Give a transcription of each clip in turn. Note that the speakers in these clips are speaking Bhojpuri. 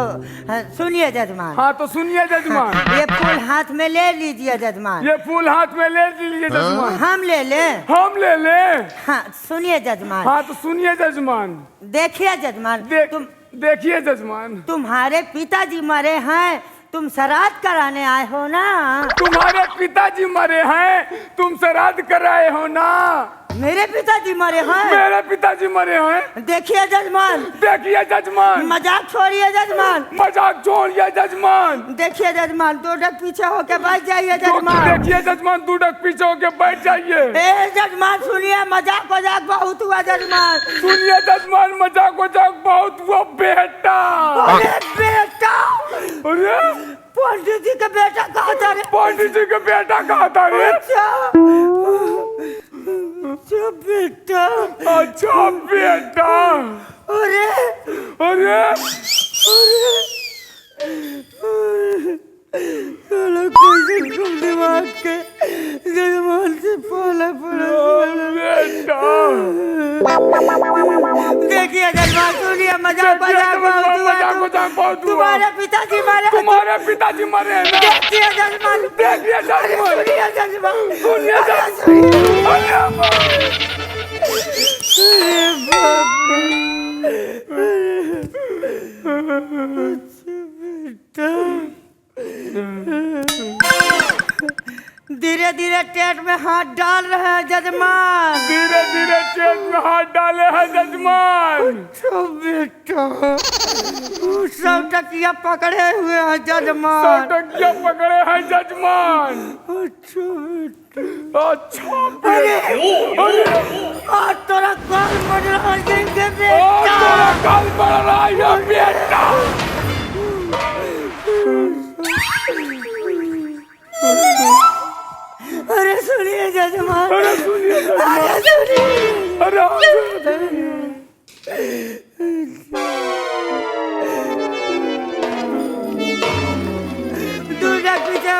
तो सुनिए जजमान। हाँ तो सुनिए जजमान। ये फूल हाथ में ले लीजिए जजमान। ये फूल हाथ में ले लीजिए जजमान। हम ले लें? हम ले लें? हाँ सुनिए जजमान। हाँ तो सुनिए जजमान। देखिए जजमान, देखिए जजमान, तुम्हारे पिताजी मरे हैं, तुम श्राद्ध कराने आए हो ना? तुम्हारे पिताजी मरे हैं, तुम श्राद्ध कराए हो ना? मेरे पिताजी मरे हैं। मेरे पिताजी मरे हैं। देखिए जजमान। देखिए जजमान। मजाक छोड़िए जजमान। मजाक छोड़िए जजमान। देखिए जजमान, 2 डग पीछे होके बैठ जाइए जजमान। देखिए जजमान, 2 डग पीछे होके बैठ जाइए। ए जजमान सुनिए, मजाक मजाक बहुत हुआ जजमान। सुनिए जजमान, मजाक मजाक बहुत हुआ बेटा। अरे बेटा, अरे पंडित जी का बेटा कहाँ था रे? पंडित जी का बेटा कहाँ था रे? अच्छा बेटा। अच्छा बेटा। अरे अरे साला कोई कम दिमाग के जजमान से पाला पड़ा बेटा। देखिए जजमान सुनिए, मजाक मजाक बहुत हुआ। तुम्हारे पिताजी मरे। तुम्हारे पिताजी मरे हैं ना? देखिए जजमान। देखिए जजमान। सुनिए जजमान। सुनिए जजमान। धीरे धीरे टेट में हाथ डाल रहे हैं जजमान। धीरे धीरे टेट में हाथ डाले हैं जजमान। तो बेटा, सब टकिया पकड़े हुए हैं जजमान। सब टकिया पकड़े हैं जजमान। अच्छा बेटा। अच्छा बेटा। आज तोरा काल बढ़ देंगे आज बेटा। तेरा काल बढ़ रहा है बेटा। अरे सुनिए जजमान। अरे सुनिए जजमान। अरे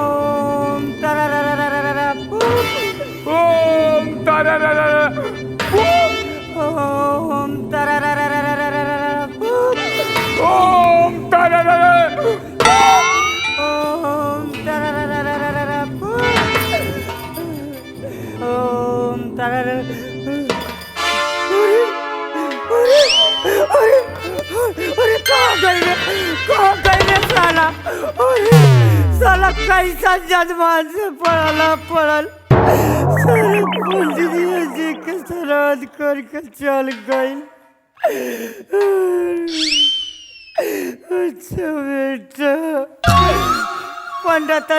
ओम तरररररररर ओम तरररररर बूम। ओम तरररररररर ओम तररररर ओम तररररररर ओम तरर अरे कहाँ गई रे साला। अरे साला कैसा जजमान से पड़ल सारा पंडित जी के श्राद्ध करके चल गई। अच्छा बेटा पंडित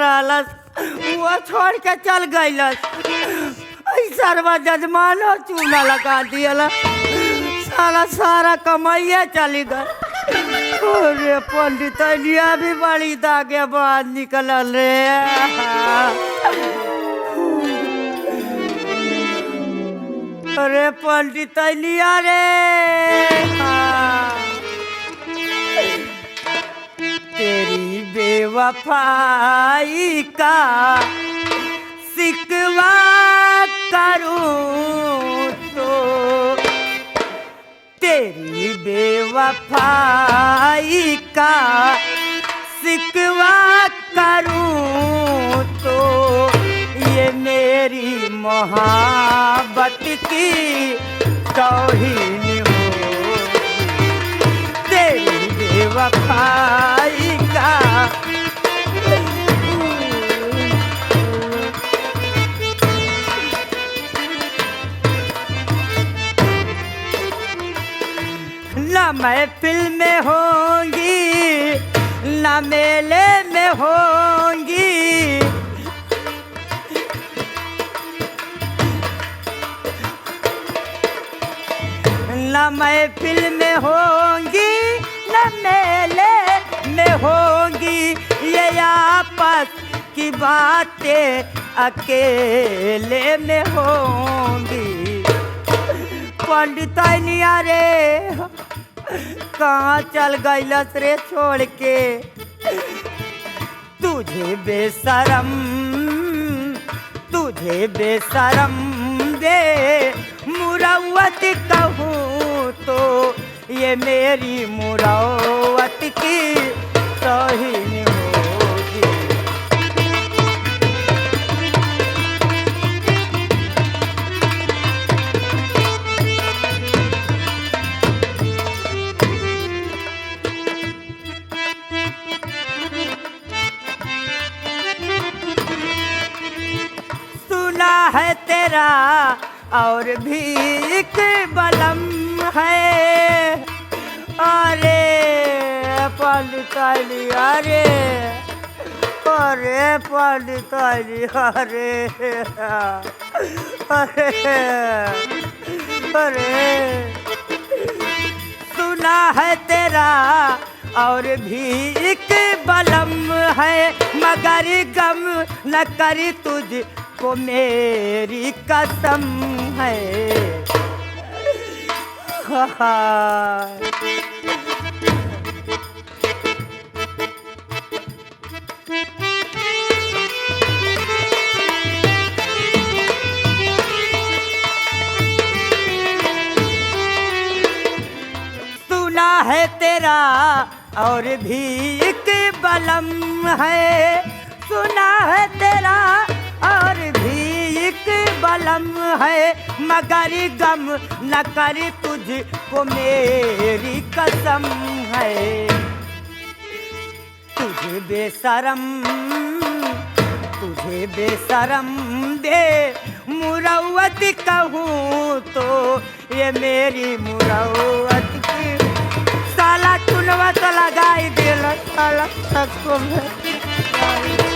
रहलस वो छोड़ के चल गईलस। सर्वा जजमान चूना लगा दिया सारा कमाइया चली गई। अरे पंडित भी बड़ी दागे बाद निकल रे। अरे पंडित रे तेरी बेवफाई का शिकवा करूं तो तेरी बेवफाई का शिकवा करूं तो ये मेरी मोहब्बत की तौहीन हो। तेरी बेवफाई का ना महफिल में होंगी ना मेले में होंगी ना महफिल में होंगी ना मेले में होंगी ये आपस की बातें अकेले में होंगी। पंडित रे कहाँ चल गईलस रे छोड़ के तुझे बेशरम दे मुरव्वत कहूँ तो ये मेरी मुरव्वत की तौहीन होगी। सुना है तेरा और भी एक बलम है। अरे पंडिताली अरे पंडिताली अरे सुना है तेरा और भी एक बलम है मगर गम न करी तुझको मेरी कसम है। सुना है तेरा और भी एक बलम है। सुना है तेरा और भी एक बलम है मगर गम न कर तुझको मेरी कसम है। तुझे बेशरम दे मुरौवत कहूँ तो ये मेरी मुरौवत की साला चुनवा तो लगाई दिल साला सबको मैं